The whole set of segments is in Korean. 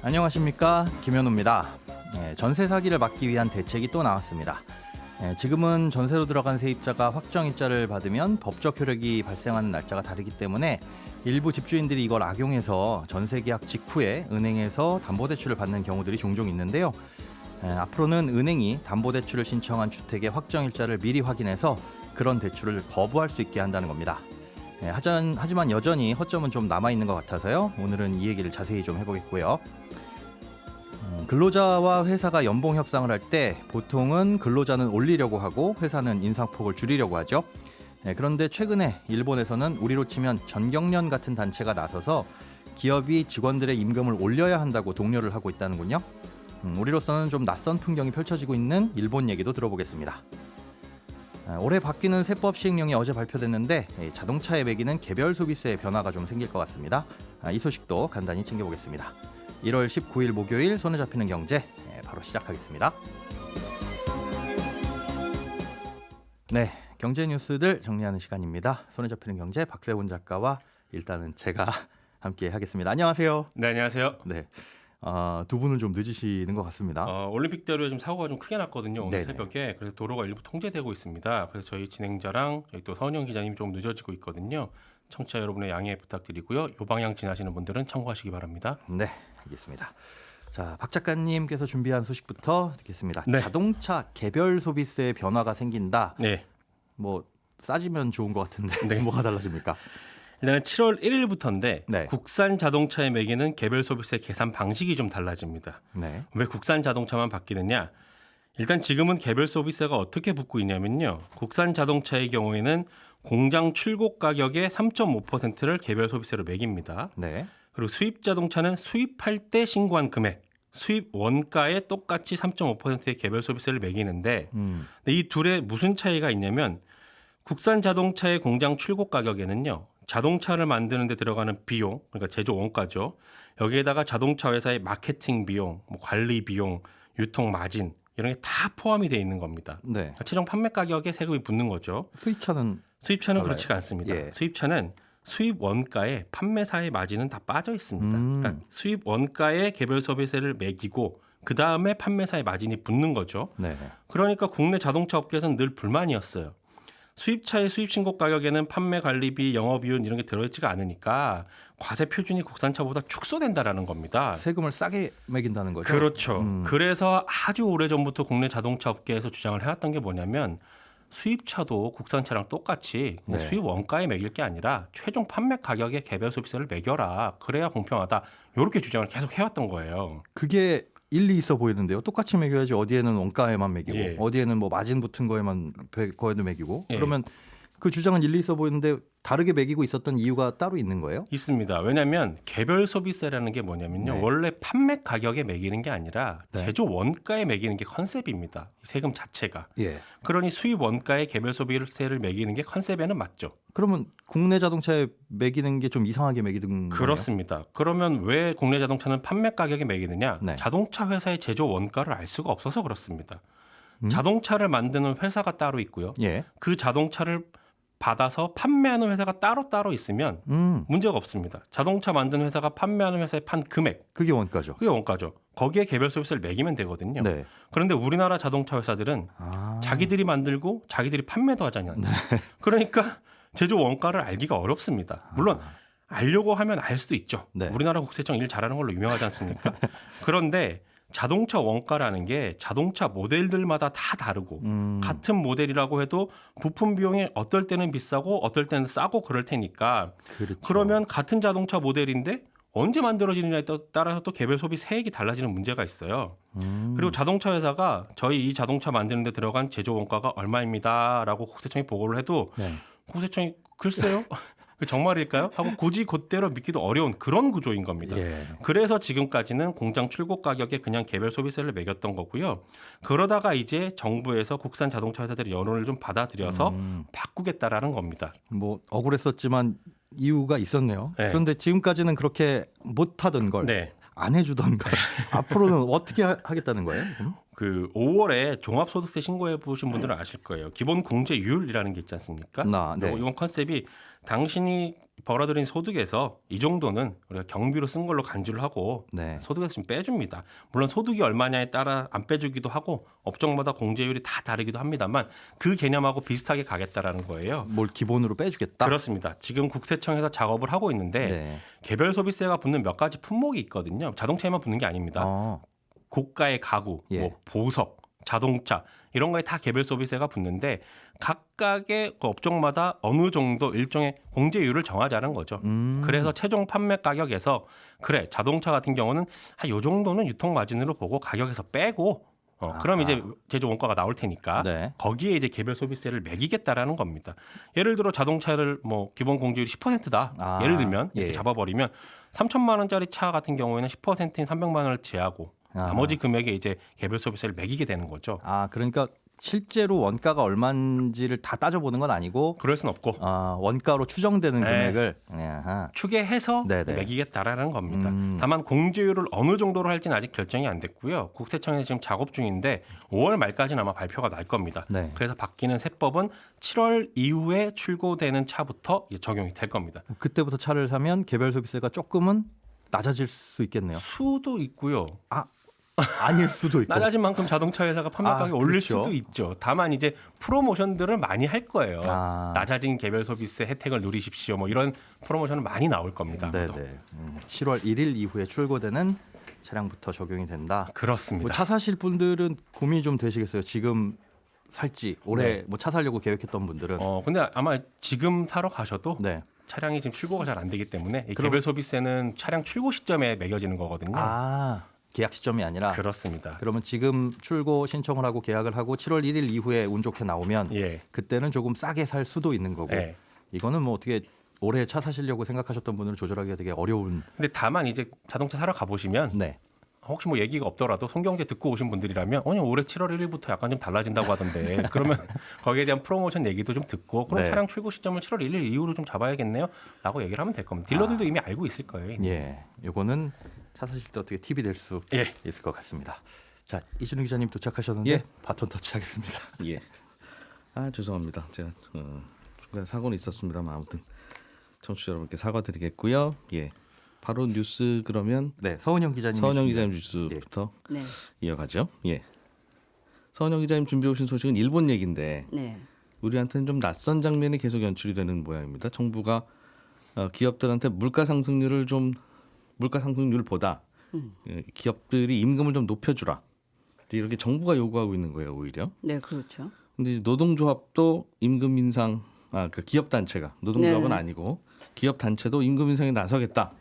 안녕하십니까, 김현우입니다. 전세 사기를 막기 위한 대책이 또 나왔습니다. 지금은 전세로 들어간 세입자가 확정일자를 받으면 법적 효력이 발생하는 날짜가 다르기 때문에 일부 집주인들이 이걸 악용해서 전세계약 직후에 은행에서 담보대출을 받는 경우들이 종종 있는데요. 앞으로는 은행이 담보대출을 신청한 주택의 확정일자를 미리 확인해서 그런 대출을 거부할 수 있게 한다는 겁니다. 하지만 여전히 허점은 좀 남아있는 것 같아서요. 오늘은 이 얘기를 자세히 좀 해보겠고요. 근로자와 회사가 연봉 협상을 할 때 보통은 근로자는 올리려고 하고 회사는 인상폭을 줄이려고 하죠. 그런데 최근에 일본에서는 우리로 치면 전경련 같은 단체가 나서서 기업이 직원들의 임금을 올려야 한다고 독려를 하고 있다는군요. 우리로서는 좀 낯선 풍경이 펼쳐지고 있는 일본 얘기도 들어보겠습니다. 올해 바뀌는 세법 시행령이 어제 발표됐는데 자동차에 매기는 개별 소비세의 변화가 좀 생길 것 같습니다. 이 소식도 간단히 챙겨보겠습니다. 1월 19일 목요일 손에 잡히는 경제 바로 시작하겠습니다. 네, 경제 뉴스들 정리하는 시간입니다. 손에 잡히는 경제 박세훈 작가와 일단은 제가 함께 하겠습니다. 안녕하세요. 네, 안녕하세요. 네, 두 분은 좀 늦으시는 것 같습니다. 올림픽대로에 좀 사고가 좀 크게 났거든요. 오늘 네네. 새벽에. 그래서 도로가 일부 통제되고 있습니다. 그래서 저희 진행자랑 저희 또 서은영 기자님이 좀 늦어지고 있거든요. 청취자 여러분의 양해 부탁드리고요. 이 방향 지나시는 분들은 참고하시기 바랍니다. 네, 알겠습니다. 자, 박 작가님께서 준비한 소식부터 듣겠습니다. 네. 자동차 개별 소비세 변화가 생긴다. 네. 뭐 싸지면 좋은 것 같은데 네. 뭐가 달라집니까? 일단은 7월 1일부터인데 네. 국산 자동차에 매기는 개별 소비세 계산 방식이 좀 달라집니다. 네. 왜 국산 자동차만 바뀌느냐? 일단 지금은 개별 소비세가 어떻게 붙고 있냐면요. 국산 자동차의 경우에는 공장 출고 가격의 3.5%를 개별 소비세로 매깁니다. 네. 그리고 수입 자동차는 수입할 때 신고한 금액, 수입 원가에 똑같이 3.5%의 개별 소비세를 매기는데 근데 이 둘에 무슨 차이가 있냐면 국산 자동차의 공장 출고 가격에는요. 자동차를 만드는 데 들어가는 비용, 그러니까 제조 원가죠. 여기에다가 자동차 회사의 마케팅 비용, 관리 비용, 유통 마진 이런 게 다 포함이 돼 있는 겁니다. 네. 그러니까 최종 판매 가격에 세금이 붙는 거죠. 수입차는 수입차는 달라요? 그렇지가 않습니다. 예. 수입차는 수입 원가에 판매사의 마진은 다 빠져 있습니다. 그러니까 수입 원가에 개별 소비세를 매기고 그 다음에 판매사의 마진이 붙는 거죠. 네. 그러니까 국내 자동차 업계에서는 늘 불만이었어요. 수입차의 수입 신고 가격에는 판매 관리비, 영업이윤 이런 게 들어있지가 않으니까 과세 표준이 국산차보다 축소된다라는 겁니다. 세금을 싸게 매긴다는 거죠. 그렇죠. 그래서 아주 오래전부터 국내 자동차 업계에서 주장을 해왔던 게 뭐냐면 수입차도 국산차랑 똑같이 네. 수입 원가에 매길 게 아니라 최종 판매 가격에 개별 소비세를 매겨라. 그래야 공평하다. 이렇게 주장을 계속 해왔던 거예요. 그게 일리 있어 보이는데요. 똑같이 매겨야지. 어디에는 원가에만 매기고 예. 어디에는 뭐 마진 붙은 거에도 매기고. 예. 그러면 그 주장은 일리 있어 보이는데 다르게 매기고 있었던 이유가 따로 있는 거예요? 있습니다. 왜냐하면 개별 소비세라는 게 뭐냐면요. 네. 원래 판매 가격에 매기는 게 아니라 네. 제조 원가에 매기는 게 컨셉입니다. 이 세금 자체가. 예. 그러니 수입 원가에 개별 소비세를 매기는 게 컨셉에는 맞죠. 그러면 국내 자동차에 매기는 게 좀 이상하게 매기는 거예요? 그렇습니다. 그러면 왜 국내 자동차는 판매 가격에 매기느냐? 네. 자동차 회사의 제조 원가를 알 수가 없어서 그렇습니다. 자동차를 만드는 회사가 따로 있고요. 예. 그 자동차를 받아서 판매하는 회사가 따로 있으면 문제가 없습니다. 자동차 만드는 회사가 판매하는 회사에 판 금액, 그게 원가죠. 그게 원가죠. 거기에 개별 소비세를 매기면 되거든요. 네. 그런데 우리나라 자동차 회사들은 자기들이 만들고 자기들이 판매도 하잖아요. 네. 그러니까 제조 원가를 알기가 어렵습니다. 물론 알려고 하면 알 수도 있죠. 네. 우리나라 국세청 일 잘하는 걸로 유명하지 않습니까? 그런데 자동차 원가라는 게 자동차 모델들마다 다 다르고 같은 모델이라고 해도 부품 비용이 어떨 때는 비싸고 어떨 때는 싸고 그럴 테니까 그렇죠. 그러면 같은 자동차 모델인데 언제 만들어지느냐에 따라서 또 개별 소비 세액이 달라지는 문제가 있어요. 그리고 자동차 회사가 저희 이 자동차 만드는 데 들어간 제조 원가가 얼마입니다라고 국세청이 보고를 해도 네. 국세청이 글쎄요. 정말일까요? 하고 곧대로 믿기도 어려운 그런 구조인 겁니다. 예. 그래서 지금까지는 공장 출고 가격에 그냥 개별 소비세를 매겼던 거고요. 그러다가 이제 정부에서 국산 자동차 회사들의 여론을 좀 받아들여서 바꾸겠다라는 겁니다. 뭐 억울했었지만 이유가 있었네요. 네. 그런데 지금까지는 그렇게 못하던 걸 네. 안 해주던 걸 앞으로는 어떻게 하겠다는 거예요? 그 5월에 종합소득세 신고해 보신 분들은 아실 거예요. 기본 공제율이라는 게 있지 않습니까? 네. 이번 컨셉이 당신이 벌어들인 소득에서 이 정도는 우리가 경비로 쓴 걸로 간주를 하고 네. 소득에서 좀 빼줍니다. 물론 소득이 얼마냐에 따라 안 빼주기도 하고 업종마다 공제율이 다 다르기도 합니다만 그 개념하고 비슷하게 가겠다라는 거예요. 뭘 기본으로 빼주겠다? 그렇습니다. 지금 국세청에서 작업을 하고 있는데 네. 개별 소비세가 붙는 몇 가지 품목이 있거든요. 자동차에만 붙는 게 아닙니다. 고가의 가구, 예. 뭐 보석, 자동차 이런 거에 다 개별 소비세가 붙는데 각각의 그 업종마다 어느 정도 일종의 공제율을 정하자는 거죠. 그래서 최종 판매 가격에서 그래 자동차 같은 경우는 요 정도는 유통 마진으로 보고 가격에서 빼고 그럼 이제 제조 원가가 나올 테니까 네. 거기에 이제 개별 소비세를 매기겠다라는 겁니다. 예를 들어 자동차를 뭐 기본 공제율이 10%다. 예를 들면 이렇게 예. 잡아버리면 3천만 원짜리 차 같은 경우에는 10%인 300만 원을 제하고 나머지 금액에 이제 개별 소비세를 매기게 되는 거죠. 그러니까 실제로 원가가 얼마인지를 다 따져보는 건 아니고 그럴 순 없고 원가로 추정되는 네. 금액을 추계해서 네네. 매기겠다라는 겁니다. 다만 공제율을 어느 정도로 할지는 아직 결정이 안 됐고요. 국세청에서 지금 작업 중인데 5월 말까지는 아마 발표가 날 겁니다. 네. 그래서 바뀌는 세법은 7월 이후에 출고되는 차부터 적용이 될 겁니다. 그때부터 차를 사면 개별 소비세가 조금은 낮아질 수 있겠네요. 수도 있고요. 아닐 수도 있고. 낮아진 만큼 자동차 회사가 판매 가격을 올릴 그렇죠. 수도 있죠. 다만 이제 프로모션들을 많이 할 거예요. 아. 낮아진 개별 소비세 혜택을 누리십시오. 뭐 이런 프로모션은 많이 나올 겁니다. 네네. 아마도. 7월 1일 이후에 출고되는 차량부터 적용이 된다. 그렇습니다. 뭐 차 사실 분들은 고민이 좀 되시겠어요. 지금 살지 올해 네. 뭐 차 사려고 계획했던 분들은. 근데 아마 지금 사러 가셔도 네. 차량이 지금 출고가 잘 안 되기 때문에 이 그럼- 개별 소비세는 차량 출고 시점에 매겨지는 거거든요. 계약 시점이 아니라. 그렇습니다. 그러면 지금 출고 신청을 하고 계약을 하고 7월 1일 이후에 운 좋게 나오면 예. 그때는 조금 싸게 살 수도 있는 거고. 예. 이거는 뭐 어떻게 올해 차 사시려고 생각하셨던 분들은 조절하기가 되게 어려운. 근데 다만 이제 자동차 사러 가보시면 네. 혹시 뭐 얘기가 없더라도 송경제 듣고 오신 분들이라면 올해 7월 1일부터 약간 좀 달라진다고 하던데 그러면 거기에 대한 프로모션 얘기도 좀 듣고 그럼 네. 차량 출고 시점을 7월 1일 이후로 좀 잡아야겠네요 라고 얘기를 하면 될 겁니다. 딜러들도 이미 알고 있을 거예요. 예. 요거는 차 사실 때 어떻게 팁이 될 수 예. 있을 것 같습니다. 자, 이준우 기자님 도착하셨는데 예. 바톤 터치하겠습니다. 예. 죄송합니다. 제가 중간에 사고는 있었습니다만 아무튼 청취자 여러분께 사과드리겠고요. 예. 바로 뉴스 그러면 네, 서은영 기자님. 서은영 기자님 뉴스부터 네. 이어가죠. 예. 서은영 기자님 준비해 오신 소식은 일본 얘기인데 네. 우리한테는 좀 낯선 장면이 계속 연출이 되는 모양입니다. 정부가 기업들한테 물가 상승률보다 기업들이 임금을 좀 높여주라. 이렇게 정부가 요구하고 있는 거예요, 오히려. 네, 그렇죠. 근데 노동조합도 임금 인상, 그 기업 단체가 노동조합은 네. 아니고 기업 단체도 임금 인상에 나서겠다.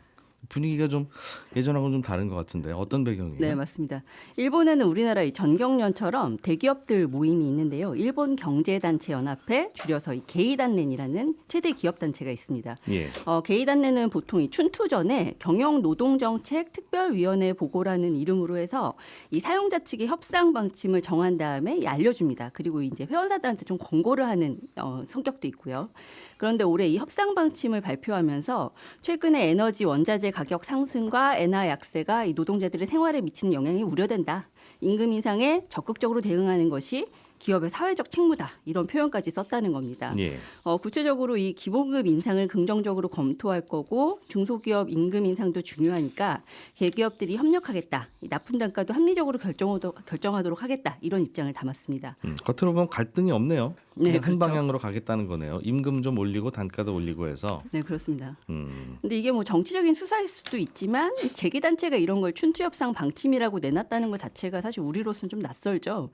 분위기가 좀 예전하고는 좀 다른 것 같은데 어떤 배경이에요? 네, 맞습니다. 일본에는 우리나라 이 전경련처럼 대기업들 모임이 있는데요. 일본 경제단체 연합회 줄여서 이 게이단넨이라는 최대 기업 단체가 있습니다. 예. 게이단넨은 보통 이 춘투 전에 경영노동정책 특별위원회 보고라는 이름으로 해서 이 사용자 측의 협상 방침을 정한 다음에 알려줍니다. 그리고 이제 회원사들한테 좀 권고를 하는 성격도 있고요. 그런데 올해 이 협상 방침을 발표하면서 최근에 에너지 원자재 가격 상승과 엔화 약세가 이 노동자들의 생활에 미치는 영향이 우려된다. 임금 인상에 적극적으로 대응하는 것이 기업의 사회적 책무다. 이런 표현까지 썼다는 겁니다. 예. 구체적으로 이 기본급 인상을 긍정적으로 검토할 거고 중소기업 임금 인상도 중요하니까 대기업들이 협력하겠다. 이 납품 단가도 합리적으로 결정하도록 하겠다. 이런 입장을 담았습니다. 겉으로 보면 갈등이 없네요. 네, 그냥 한 그렇죠. 방향으로 가겠다는 거네요. 임금 좀 올리고 단가도 올리고 해서. 네, 그렇습니다. 음. 근데 이게 뭐 정치적인 수사일 수도 있지만 이 재계단체가 이런 걸 춘추 협상 방침이라고 내놨다는 것 자체가 사실 우리로서는 좀 낯설죠.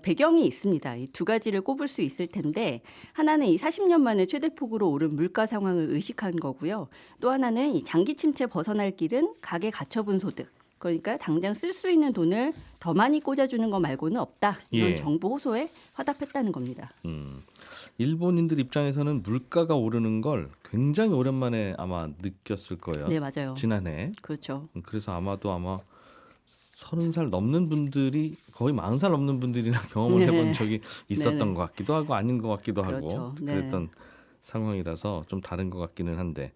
배경이 있습니다. 이 두 가지를 꼽을 수 있을 텐데 하나는 이 40년 만에 최대폭으로 오른 물가 상황을 의식한 거고요. 또 하나는 이 장기 침체 벗어날 길은 가계 가처분 소득. 그러니까 당장 쓸 수 있는 돈을 더 많이 꽂아주는 거 말고는 없다. 이런 예. 정부 호소에 화답했다는 겁니다. 일본인들 입장에서는 물가가 오르는 걸 굉장히 오랜만에 아마 느꼈을 거예요. 네, 맞아요. 지난해. 그렇죠. 그래서 아마 30살 넘는 분들이 거의 40살 넘는 분들이나 경험을 네. 해본 적이 있었던 네네. 것 같기도 하고 아닌 것 같기도 그렇죠. 하고 네. 그랬던 상황이라서 좀 다른 것 같기는 한데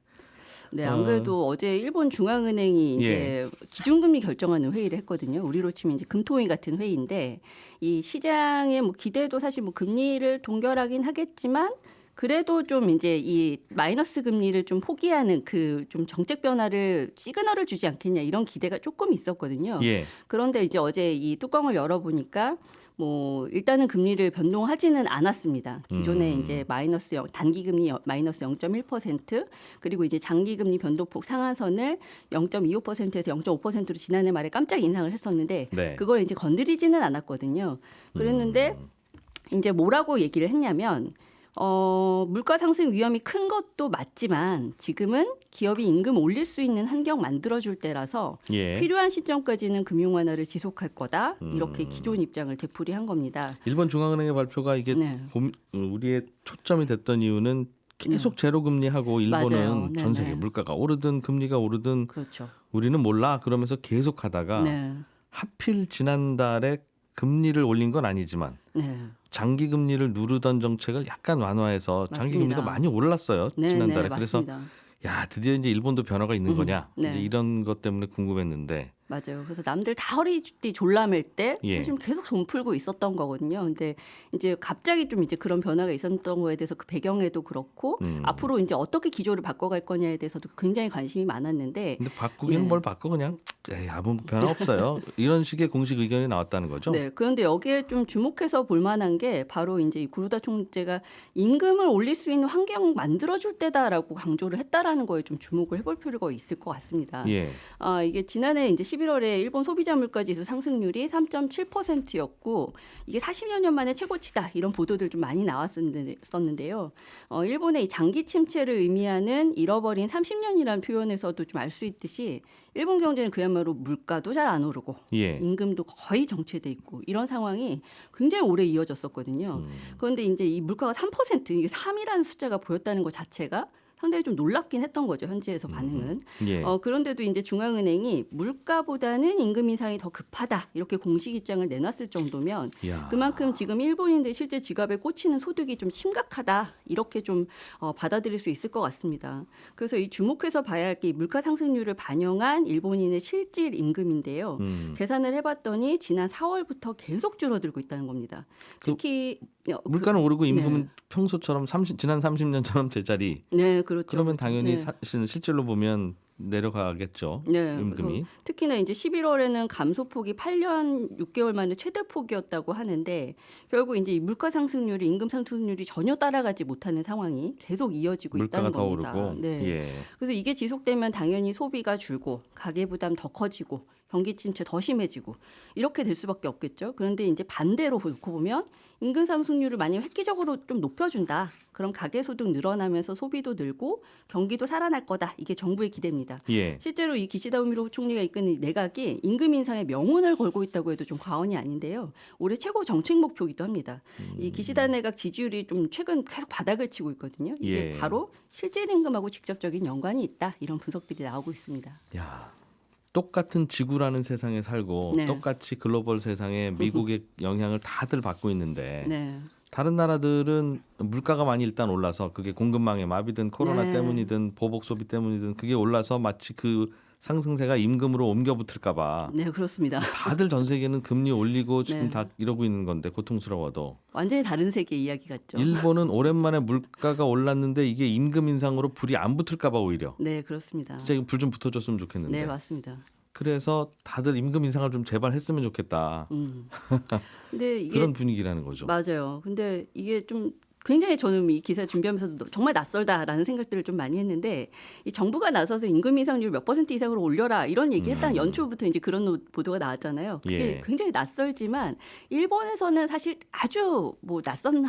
네, 안 그래도 어제 일본 중앙은행이 이제 기준금리 결정하는 회의를 했거든요. 우리로 치면 이제 금토위 같은 회의인데 이 시장의 뭐 기대도 사실 뭐 금리를 동결하긴 하겠지만 그래도 좀 이제 이 마이너스 금리를 좀 포기하는 그 좀 정책 변화를 시그널을 주지 않겠냐 이런 기대가 조금 있었거든요. 예. 그런데 이제 어제 이 뚜껑을 열어보니까 뭐 일단은 금리를 변동하지는 않았습니다. 기존에 이제 단기 금리 마이너스 0.1% 그리고 이제 장기 금리 변동폭 상한선을 0.25%에서 0.5%로 지난해 말에 깜짝 인상을 했었는데 네. 그걸 이제 건드리지는 않았거든요. 그랬는데 이제 뭐라고 얘기를 했냐면 물가 상승 위험이 큰 것도 맞지만 지금은 기업이 임금 올릴 수 있는 환경 만들어줄 때라서 예. 필요한 시점까지는 금융 완화를 지속할 거다 이렇게 기존 입장을 되풀이한 겁니다. 일본 중앙은행의 발표가 이게 네. 우리의 초점이 됐던 이유는 계속 제로 금리하고 일본은 맞아요. 전 세계 네네. 물가가 오르든 금리가 오르든 그렇죠. 우리는 몰라 그러면서 계속 하다가 네. 하필 지난달에 금리를 올린 건 아니지만 네. 장기 금리를 누르던 정책을 약간 완화해서 장기 맞습니다. 금리가 많이 올랐어요. 네, 지난달에. 네, 그래서 맞습니다. 야 드디어 이제 일본도 변화가 있는 거냐 네. 이제 이런 것 때문에 궁금했는데 맞아요. 그래서 남들 다 허리띠 졸라맬 때 예. 좀 계속 돈 풀고 있었던 거거든요. 근데 이제 갑자기 좀 이제 그런 변화가 있었던 거에 대해서 그 배경에도 그렇고 앞으로 이제 어떻게 기조를 바꿔갈 거냐에 대해서도 굉장히 관심이 많았는데 근데 바꾸기는 예. 뭘 바꿔 그냥 에이, 아무 변화 없어요. 이런 식의 공식 의견이 나왔다는 거죠. 네, 그런데 여기에 좀 주목해서 볼 만한 게 바로 이제 이 구로다 총재가 임금을 올릴 수 있는 환경 만들어줄 때다라고 강조를 했다라는 거에 좀 주목을 해볼 필요가 있을 것 같습니다. 예. 이게 지난해 이제 11월에 일본 소비자 물가지수 상승률이 3.7%였고 이게 40여 년 만에 최고치다 이런 보도들 좀 많이 나왔었는데요. 일본의 이 장기 침체를 의미하는 잃어버린 30년이라는 표현에서도 좀 알 수 있듯이 일본 경제는 그야말로 물가도 잘 안 오르고 예. 임금도 거의 정체돼 있고 이런 상황이 굉장히 오래 이어졌었거든요. 그런데 이제 이 물가가 3% 이게 3이라는 숫자가 보였다는 것 자체가 상당히 좀 놀랍긴 했던 거죠. 현지에서 반응은. 예. 그런데도 이제 중앙은행이 물가보다는 임금 인상이 더 급하다 이렇게 공식 입장을 내놨을 정도면 야. 그만큼 지금 일본인들 실제 지갑에 꽂히는 소득이 좀 심각하다 이렇게 좀 받아들일 수 있을 것 같습니다. 그래서 이 주목해서 봐야 할 게 물가 상승률을 반영한 일본인의 실질 임금인데요. 계산을 해봤더니 지난 4월부터 계속 줄어들고 있다는 겁니다. 특히 물가는 오르고 임금은 네. 평소처럼 지난 30년처럼 제자리. 네, 그렇죠. 그러면 당연히 네. 사실은 실질로 보면 내려가겠죠. 네, 임금이. 그래서 특히나 이제 11월에는 감소폭이 8년 6개월 만에 최대폭이었다고 하는데 결국 이제 이 물가 상승률이 임금 상승률이 전혀 따라가지 못하는 상황이 계속 이어지고 물가가 있다는 더 겁니다. 오르고. 네. 예. 그래서 이게 지속되면 당연히 소비가 줄고 가계 부담 더 커지고 경기 침체 더 심해지고 이렇게 될 수밖에 없겠죠. 그런데 이제 반대로 놓고 보면 임금 상승률을 만약 획기적으로 좀 높여준다. 그럼 가계 소득 늘어나면서 소비도 늘고 경기도 살아날 거다. 이게 정부의 기대입니다. 예. 실제로 이 기시다 우미로 총리가 이끄는 이 내각이 임금 인상에 명운을 걸고 있다고 해도 좀 과언이 아닌데요. 올해 최고 정책 목표이기도 합니다. 이 기시다 내각 지지율이 좀 최근 계속 바닥을 치고 있거든요. 이게 예. 바로 실질 임금하고 직접적인 연관이 있다. 이런 분석들이 나오고 있습니다. 야. 똑같은 지구라는 세상에 살고 네. 똑같이 글로벌 세상에 미국의 영향을 다들 받고 있는데 네. 다른 나라들은 물가가 많이 일단 올라서 그게 공급망의 마비든 코로나 네. 때문이든 보복 소비 때문이든 그게 올라서 마치 그 상승세가 임금으로 옮겨 붙을까 봐 네, 그렇습니다. 다들 전 세계는 금리 올리고 지금 네. 다 이러고 있는 건데 고통스러워도 완전히 다른 세계 이야기 같죠. 일본은 오랜만에 물가가 올랐는데 이게 임금 인상으로 불이 안 붙을까 봐 오히려 네, 그렇습니다. 진짜 불 좀 붙어줬으면 좋겠는데 네, 맞습니다. 그래서 다들 임금 인상을 좀 제발 했으면 좋겠다 근데 이게 그런 분위기라는 거죠. 맞아요. 근데 이게 좀 굉장히 저는 이 기사 준비하면서 정말 낯설다라는 생각들을 좀 많이 했는데 이 정부가 나서서 임금 인상률 몇 % 이상으로 올려라 이런 얘기했다는 연초부터 이제 그런 보도가 나왔잖아요. 그게 예. 굉장히 낯설지만 일본에서는 사실 아주 뭐 낯선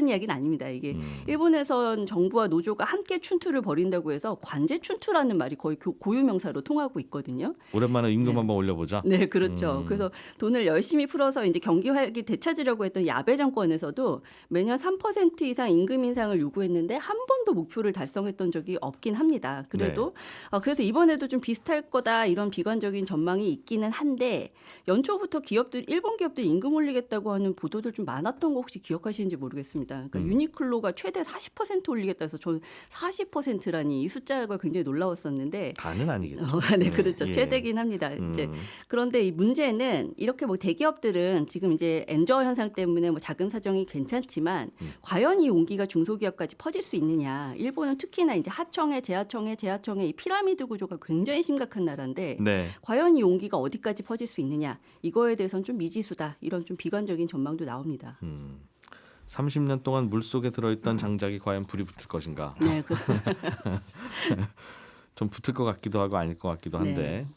이야기는 아닙니다. 이게 일본에선 정부와 노조가 함께 춘투를 벌인다고 해서 관제 춘투라는 말이 거의 고유 명사로 통하고 있거든요. 오랜만에 임금 한번 올려보자. 네, 그렇죠. 그래서 돈을 열심히 풀어서 이제 경기 활기 되찾으려고 했던 이 아베 정권에서도 매년 3% 10% 이상 임금 인상을 요구했는데 한 번도 목표를 달성했던 적이 없긴 합니다. 그래도 그래서 이번에도 좀 비슷할 거다 이런 비관적인 전망이 있기는 한데 연초부터 일본 기업들 임금 올리겠다고 하는 보도들 좀 많았던 거 혹시 기억하시는지 모르겠습니다. 그러니까 유니클로가 최대 40% 올리겠다 해서 저는 40%라니 이 숫자가 굉장히 놀라웠었는데 다는 아니겠죠. 네, 그렇죠. 예. 최대긴 합니다. 이제 그런데 이 문제는 이렇게 뭐 대기업들은 지금 이제 엔저 현상 때문에 뭐 자금 사정이 괜찮지만 과연 이 용기가 중소기업까지 퍼질 수 있느냐? 일본은 특히나 이제 하청에 재하청에 이 피라미드 구조가 굉장히 심각한 나라인데 네. 과연 이 용기가 어디까지 퍼질 수 있느냐? 이거에 대해서는 좀 미지수다. 이런 좀 비관적인 전망도 나옵니다. 30년 동안 물 속에 들어있던 장작이 과연 불이 붙을 것인가? 네, 좀 붙을 것 같기도 하고 아닐 것 같기도 한데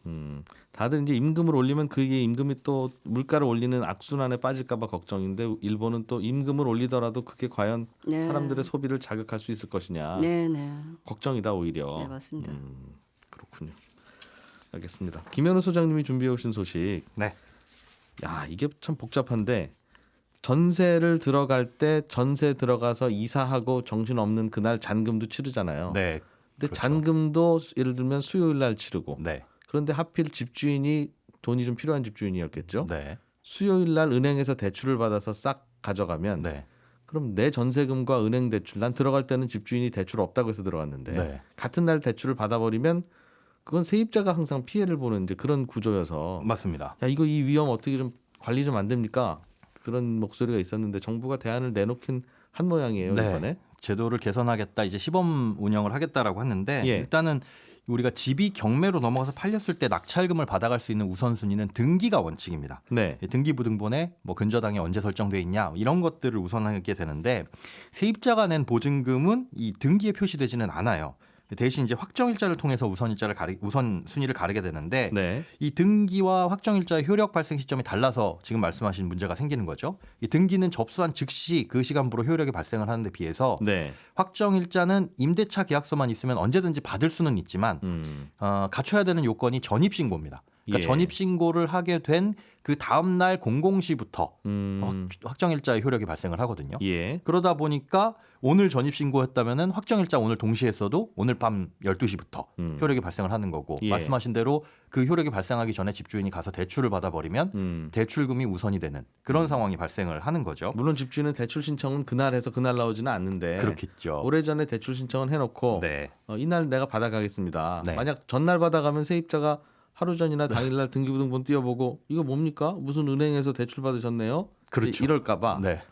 다들 이제 임금을 올리면 그게 임금이 또 물가를 올리는 악순환에 빠질까봐 걱정인데 일본은 또 임금을 올리더라도 그게 과연 네. 사람들의 소비를 자극할 수 있을 것이냐 네, 네. 걱정이다 오히려. 네, 맞습니다. 그렇군요. 알겠습니다. 김현우 소장님이 준비해 오신 소식. 네. 야 이게 참 복잡한데 전세를 들어갈 때 전세 들어가서 이사하고 정신 없는 그날 잔금도 치르잖아요. 네. 근데 그렇죠. 잔금도 예를 들면 수요일 날 치르고 네. 그런데 하필 집주인이 돈이 좀 필요한 집주인이었겠죠. 네. 수요일 날 은행에서 대출을 받아서 싹 가져가면 네. 그럼 내 전세금과 은행 대출 난 들어갈 때는 집주인이 대출 없다고 해서 들어갔는데 네. 같은 날 대출을 받아버리면 그건 세입자가 항상 피해를 보는 이제 그런 구조여서 맞습니다. 야 이거 이 위험 어떻게 좀 관리 좀 안 됩니까? 그런 목소리가 있었는데 정부가 대안을 내놓긴 한 모양이에요 네. 이번에. 제도를 개선하겠다, 이제 시범 운영을 하겠다라고 하는데 예. 일단은 우리가 집이 경매로 넘어가서 팔렸을 때 낙찰금을 받아갈 수 있는 우선순위는 등기가 원칙입니다. 네. 등기부등본에 뭐 근저당이 언제 설정돼 있냐 이런 것들을 우선하게 되는데 세입자가 낸 보증금은 이 등기에 표시되지는 않아요. 대신 이제 확정일자를 통해서 우선순위를 가르게 되는데 네. 이 등기와 확정일자의 효력 발생 시점이 달라서 지금 말씀하신 문제가 생기는 거죠. 이 등기는 접수한 즉시 그 시간부로 효력이 발생을 하는 데 비해서 네. 확정일자는 임대차 계약서만 있으면 언제든지 받을 수는 있지만 갖춰야 되는 요건이 전입신고입니다. 그러니까 예. 전입신고를 하게 된 그 다음 날 00시부터 확정일자의 효력이 발생을 하거든요. 예. 그러다 보니까 오늘 전입신고했다면은 확정일자 오늘 동시에 써도 오늘 밤 12시부터 효력이 발생을 하는 거고 예. 말씀하신 대로 그 효력이 발생하기 전에 집주인이 가서 대출을 받아버리면 대출금이 우선이 되는 그런 상황이 발생을 하는 거죠. 물론 집주인은 대출 신청은 그날 해서 그날 나오지는 않는데 그렇겠죠. 오래전에 대출 신청을 해놓고 네. 이날 내가 받아가겠습니다. 네. 만약 전날 받아가면 세입자가 하루 전이나 당일날 등기부등본 띄워보고 이거 뭡니까? 무슨 은행에서 대출 받으셨네요? 그렇죠. 이럴까봐 네.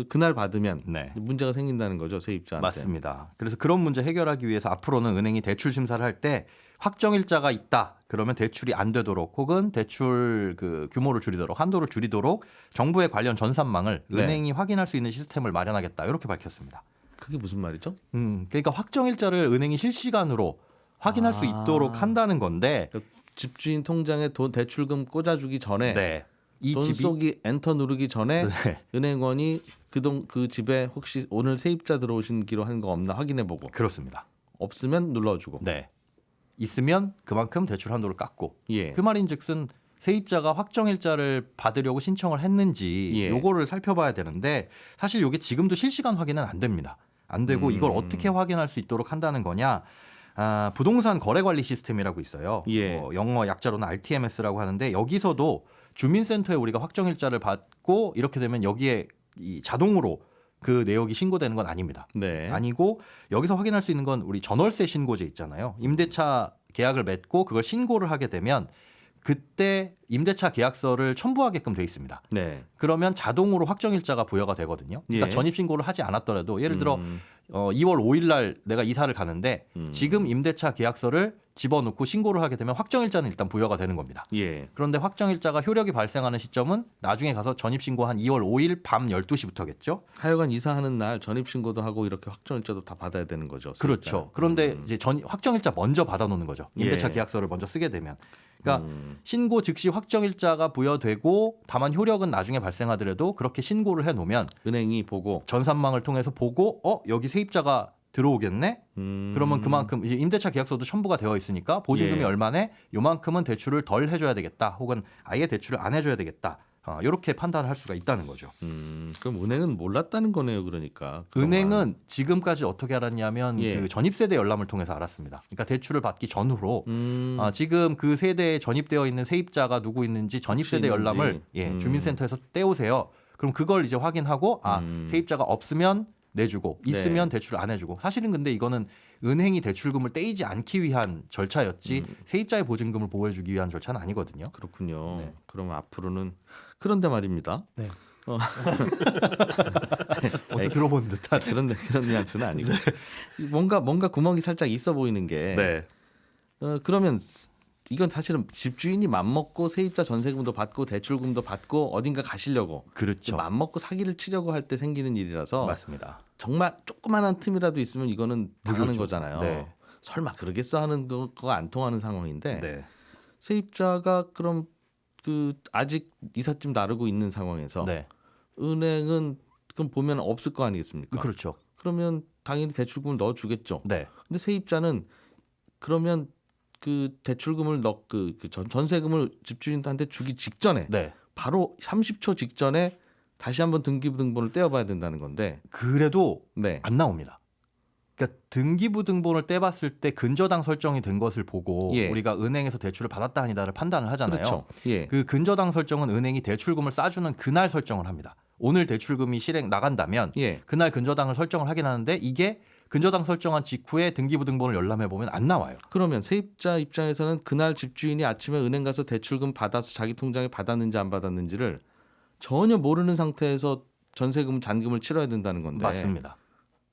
그날 받으면 네. 문제가 생긴다는 거죠 세입자한테. 맞습니다. 그래서 그런 문제 해결하기 위해서 앞으로는 은행이 대출 심사를 할 때 확정일자가 있다 그러면 대출이 안 되도록 혹은 대출 그 규모를 줄이도록 한도를 줄이도록 정부의 관련 전산망을 네. 은행이 확인할 수 있는 시스템을 마련하겠다 이렇게 밝혔습니다. 그게 무슨 말이죠? 그러니까 확정일자를 은행이 실시간으로 확인할 수 있도록 한다는 건데 그러니까 집주인 통장에 돈 대출금 꽂아주기 전에 네. 이 돈 집이 쏘기 엔터 누르기 전에 네. 은행원이 그 집에 혹시 오늘 세입자 들어오신 기로 한 거 없나 확인해보고 그렇습니다. 없으면 눌러주고. 네. 있으면 그만큼 대출 한도를 깎고 예. 그 말인즉슨 세입자가 확정일자를 받으려고 신청을 했는지 예. 요거를 살펴봐야 되는데 사실 이게 지금도 실시간 확인은 안 됩니다. 안 되고 이걸 어떻게 확인할 수 있도록 한다는 거냐? 부동산 거래관리 시스템이라고 있어요. 예. 영어 약자로는 RTMS라고 하는데 여기서도 주민센터에 우리가 확정일자를 받고 이렇게 되면 여기에 이 자동으로 그 내역이 신고되는 건 아닙니다. 네. 아니고 여기서 확인할 수 있는 건 우리 전월세 신고제 있잖아요. 임대차 계약을 맺고 그걸 신고를 하게 되면 그때 임대차 계약서를 첨부하게끔 돼 있습니다. 네. 그러면 자동으로 확정일자가 부여가 되거든요. 그러니까 예. 전입신고를 하지 않았더라도 예를 들어 2월 5일 날 내가 이사를 가는데 지금 임대차 계약서를 집어넣고 신고를 하게 되면 확정일자는 일단 부여가 되는 겁니다. 예. 그런데 확정일자가 효력이 발생하는 시점은 나중에 가서 전입신고 한 2월 5일 밤 12시부터겠죠. 하여간 이사하는 날 전입신고도 하고 이렇게 확정일자도 다 받아야 되는 거죠. 그렇죠. 그런데 이제 확정일자 먼저 받아놓는 거죠. 임대차 예. 계약서를 먼저 쓰게 되면. 그러니까 신고 즉시 확정일자가 부여되고 다만 효력은 나중에 발생하더라도 그렇게 신고를 해놓으면 은행이 보고 전산망을 통해서 보고 여기 세입자가 들어오겠네. 그러면 그만큼 이제 임대차 계약서도 첨부가 되어 있으니까 보증금이 예. 얼마네? 요만큼은 대출을 덜 해줘야 되겠다. 혹은 아예 대출을 안 해줘야 되겠다. 이렇게 판단을 할 수가 있다는 거죠. 그럼 은행은 몰랐다는 거네요. 그러니까 은행은 지금까지 어떻게 알았냐면 예. 그 전입세대 열람을 통해서 알았습니다. 그러니까 대출을 받기 전후로 지금 그 세대에 전입되어 있는 세입자가 누구 있는지 전입세대 혹시 있는지. 열람을 주민센터에서 떼오세요. 그럼 그걸 이제 확인하고 세입자가 없으면 내주고 있으면 대출을 안 해주고. 사실은 근데 이거는 은행이 대출금을 떼이지 않기 위한 절차였지 세입자의 보증금을 보호해주기 위한 절차는 아니거든요. 그렇군요. 네. 그러면 앞으로는 그런데 말입니다. 네. 어디서 들어본 듯한. 그런 뉘앙스는 아니고 뭔가 구멍이 살짝 있어 보이는 게 네. 그러면 이건 사실은 집주인이 맘먹고 세입자 전세금도 받고 대출금도 받고 어딘가 가시려고 그렇죠. 맘먹고 사기를 치려고 할 때 생기는 일이라서 맞습니다. 정말 조그만한 틈이라도 있으면 이거는 당하는 거잖아요. 네. 설마 그러겠어 하는 거가 안 통하는 상황인데 네. 세입자가 그럼 그 아직 이삿짐 나르고 있는 상황에서 네. 은행은 그럼 보면 없을 거 아니겠습니까? 그렇죠. 그러면 당연히 대출금을 넣어주겠죠. 네. 근데 세입자는 그러면 그 대출금을 전세금을 집주인한테 주기 직전에 네. 바로 30초 직전에 다시 한번 등기부등본을 떼어봐야 된다는 건데 그래도 네. 안 나옵니다. 그러니까 등기부등본을 떼봤을 때 근저당 설정이 된 것을 보고 예. 우리가 은행에서 대출을 받았다 아니다를 판단을 하잖아요. 그렇죠. 예. 그 근저당 설정은 은행이 대출금을 싸주는 그날 설정을 합니다. 오늘 대출금이 실행 나간다면 예. 그날 근저당을 설정을 하긴 하는데 이게 근저당 설정한 직후에 등기부등본을 열람해 보면 안 나와요. 그러면 세입자 입장에서는 그날 집주인이 아침에 은행 가서 대출금 받아서 자기 통장에 받았는지 안 받았는지를 전혀 모르는 상태에서 전세금 잔금을 치러야 된다는 건데 맞습니다.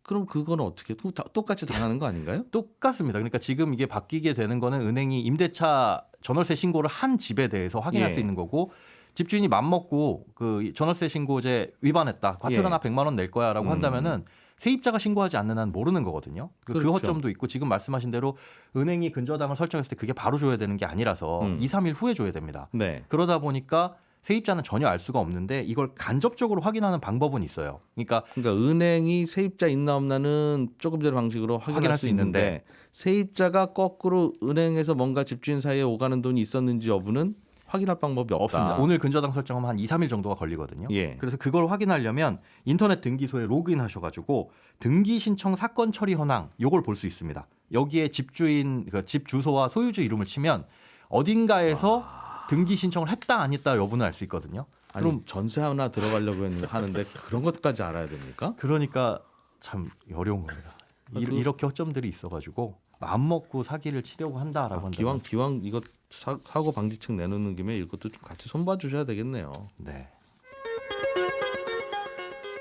그럼 그거는 어떻게 똑같이 당하는 거 아닌가요? 똑같습니다. 그러니까 지금 이게 바뀌게 되는 거는 은행이 임대차 전월세 신고를 한 집에 대해서 확인할 예. 수 있는 거고 집주인이 맘먹고 그 전월세 신고제 위반했다. 과태료 나 100만 원 낼 거야라고 한다면은 세입자가 신고하지 않는 한 모르는 거거든요. 그 그렇죠. 허점도 있고 지금 말씀하신 대로 은행이 근저당을 설정했을 때 그게 바로 줘야 되는 게 아니라서 2, 3일 후에 줘야 됩니다. 네. 그러다 보니까 세입자는 전혀 알 수가 없는데 이걸 간접적으로 확인하는 방법은 있어요. 그러니까 은행이 세입자 있나 없나는 조금 전에 방식으로 확인할 수 있는데 세입자가 거꾸로 은행에서 뭔가 집주인 사이에 오가는 돈이 있었는지 여부는 확인할 방법이 없다. 없습니다. 오늘 근저당 설정하면 한 2, 3일 정도가 걸리거든요. 예. 그래서 그걸 확인하려면 인터넷 등기소에 로그인 하셔가지고 등기 신청 사건 처리 현황 요걸 볼 수 있습니다. 여기에 집주인 집 주소와 소유주 이름을 치면 어딘가에서 등기 신청을 했다 안 했다 여부는 알 수 있거든요. 아니, 그럼 전세 하나 들어가려고 하는데 그런 것까지 알아야 됩니까? 그러니까 참 어려운 겁니다. 이렇게 허점들이 있어가지고 마음 먹고 사기를 치려고 한다라고 한다면 기왕 이거 사고 방지책 내놓는 김에 이것도 좀 같이 손봐 주셔야 되겠네요. 네.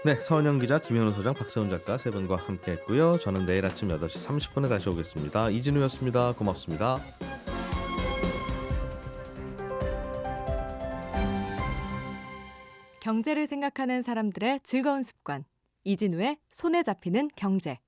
네, 서은영 기자, 김현우 소장, 박세훈 작가 세 분과 함께했고요. 저는 내일 아침 8시 30분에 다시 오겠습니다. 이진우였습니다. 고맙습니다. 경제를 생각하는 사람들의 즐거운 습관. 이진우의 손에 잡히는 경제.